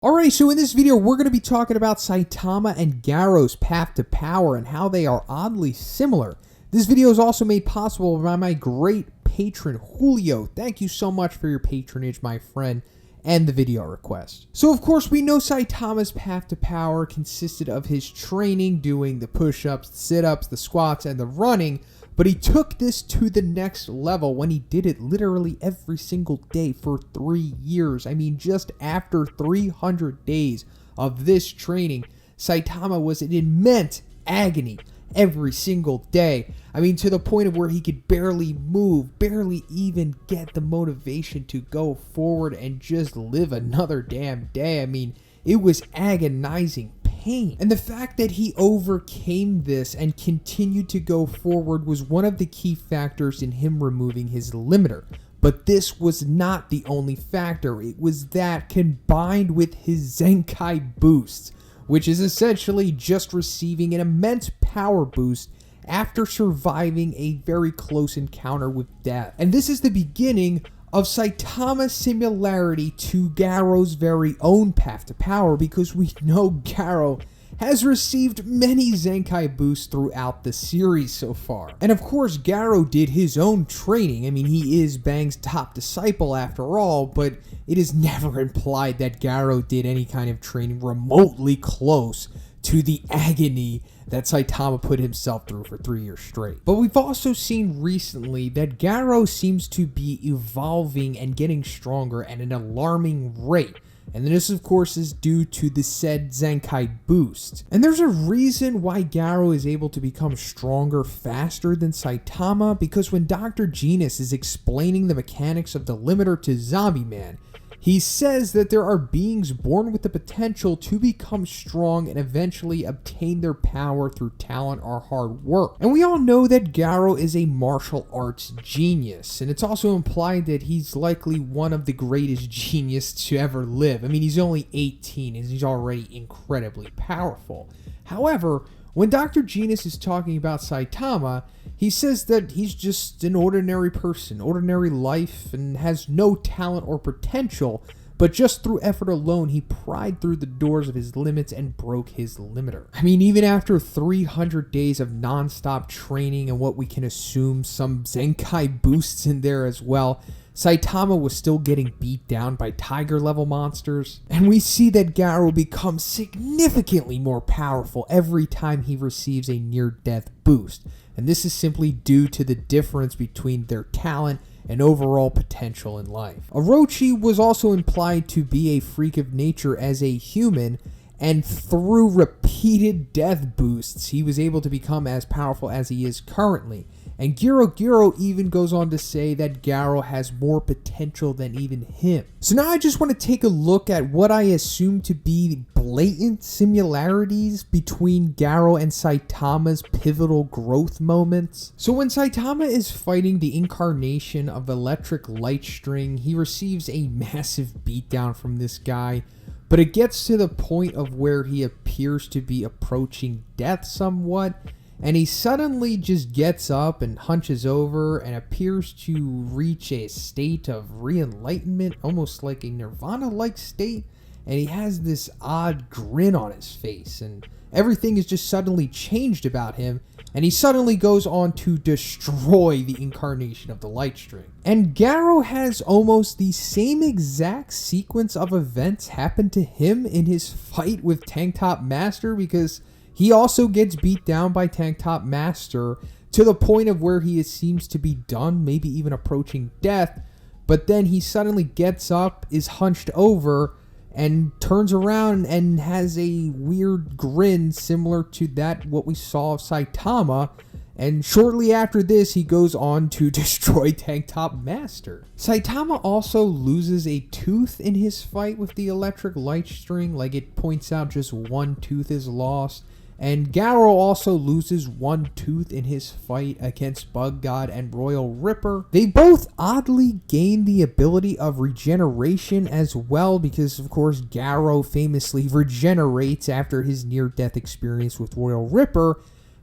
Alright, so in this video, we're going to be talking about Saitama and Garou's path to power and how they are oddly similar. This video is also made possible by my great patron, Julio. Thank you so much for your patronage, my friend, and the video request. So, of course, we know Saitama's path to power consisted of his training, doing the push-ups, the sit-ups, the squats, and the running, but he took this to the next level when he did it literally every single day for 3 years. I mean, just after 300 days of this training, Saitama was in immense agony every single day. I mean, to the point of where he could barely move, barely even get the motivation to go forward and just live another damn day. I mean, it was agonizing pain. And the fact that he overcame this and continued to go forward was one of the key factors in him removing his limiter. But this was not the only factor. It was that combined with his Zenkai boosts, which is essentially just receiving an immense power boost after surviving a very close encounter with death. And this is the beginning of Saitama's similarity to Garou's very own path to power, because we know Garou has received many Zenkai boosts throughout the series so far. And of course, Garou did his own training. I mean, he is Bang's top disciple after all, but it is never implied that Garou did any kind of training remotely close to the agony that Saitama put himself through for 3 years straight. But we've also seen recently that Garou seems to be evolving and getting stronger at an alarming rate. And this, of course, is due to the said Zenkai boost. And there's a reason why Garou is able to become stronger faster than Saitama, because when Dr. Genus is explaining the mechanics of the limiter to Zombie Man, he says that there are beings born with the potential to become strong and eventually obtain their power through talent or hard work. And we all know that Garou is a martial arts genius, and it's also implied that he's likely one of the greatest geniuses to ever live. I mean, he's only 18 and he's already incredibly powerful. However, when Dr. Genus is talking about Saitama, he says that he's just an ordinary person, ordinary life, and has no talent or potential, but just through effort alone, he pried through the doors of his limits and broke his limiter. I mean, even after 300 days of non-stop training and what we can assume some Zenkai boosts in there as well, Saitama was still getting beat down by tiger-level monsters, and we see that Garou becomes significantly more powerful every time he receives a near-death boost, and this is simply due to the difference between their talent and overall potential in life. Orochi was also implied to be a freak of nature as a human, and through repeated death boosts, he was able to become as powerful as he is currently. And Garou even goes on to say that Garou has more potential than even him. So now I just want to take a look at what I assume to be blatant similarities between Garou and Saitama's pivotal growth moments. So when Saitama is fighting the incarnation of Electric Lightstring, he receives a massive beatdown from this guy, but it gets to the point of where he appears to be approaching death somewhat, and he suddenly just gets up and hunches over and appears to reach a state of re-enlightenment, almost like a nirvana-like state, and he has this odd grin on his face, and everything is just suddenly changed about him, and he suddenly goes on to destroy the incarnation of the Lightstring. And Garou has almost the same exact sequence of events happen to him in his fight with Tank Top Master, because he also gets beat down by Tank Top Master to the point of where he seems to be done, maybe even approaching death, but then he suddenly gets up, is hunched over, and turns around and has a weird grin similar to that what we saw of Saitama, and shortly after this he goes on to destroy Tank Top Master. Saitama also loses a tooth in his fight with the Electric Lightstring, like it points out just one tooth is lost. And Garou also loses one tooth in his fight against Bug God and Royal Ripper. They both oddly gain the ability of regeneration as well, because of course Garou famously regenerates after his near-death experience with Royal Ripper.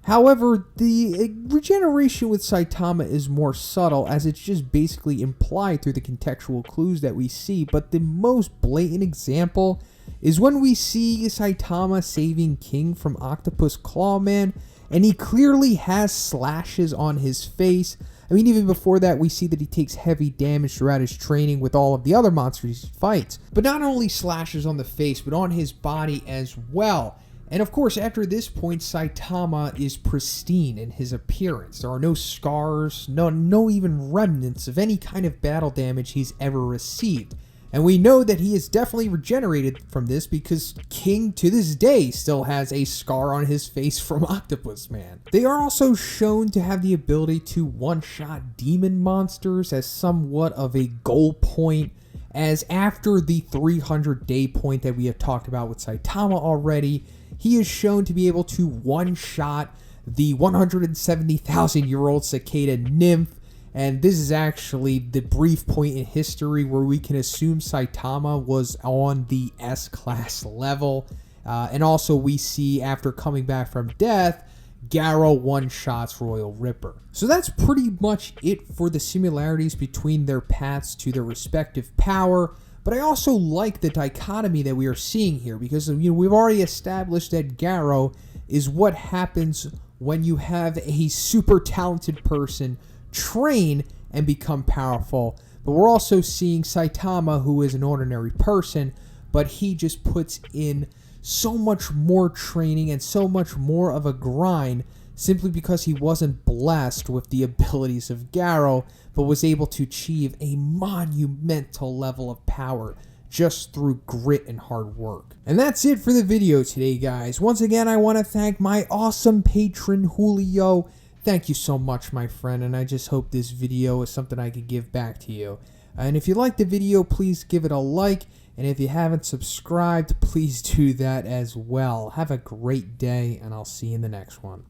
However, the regeneration with Saitama is more subtle, as it's just basically implied through the contextual clues that we see, but the most blatant example is when we see Saitama saving King from Octopus Clawman, and he clearly has slashes on his face. I mean, even before that, we see that he takes heavy damage throughout his training with all of the other monsters he fights. But not only slashes on the face, but on his body as well. And of course, after this point, Saitama is pristine in his appearance. There are no scars, no even remnants of any kind of battle damage he's ever received. And we know that he is definitely regenerated from this because King, to this day, still has a scar on his face from Octopus Man. They are also shown to have the ability to one-shot demon monsters as somewhat of a goal point, as after the 300-day point that we have talked about with Saitama already, he is shown to be able to one-shot the 170,000-year-old cicada nymph. And this is actually the brief point in history where we can assume Saitama was on the S-class level. And also we see, after coming back from death, Garou one-shots Royal Ripper. So that's pretty much it for the similarities between their paths to their respective power. But I also like the dichotomy that we are seeing here, because we've already established that Garou is what happens when you have a super talented person train and become powerful. But we're also seeing Saitama, who is an ordinary person, but he just puts in so much more training and so much more of a grind simply because he wasn't blessed with the abilities of Garou, but was able to achieve a monumental level of power just through grit and hard work. And that's it for the video today, guys. Once again, I want to thank my awesome patron, Julio. Thank you so much, my friend, and I just hope this video is something I could give back to you. And if you liked the video, please give it a like, and if you haven't subscribed, please do that as well. Have a great day, and I'll see you in the next one.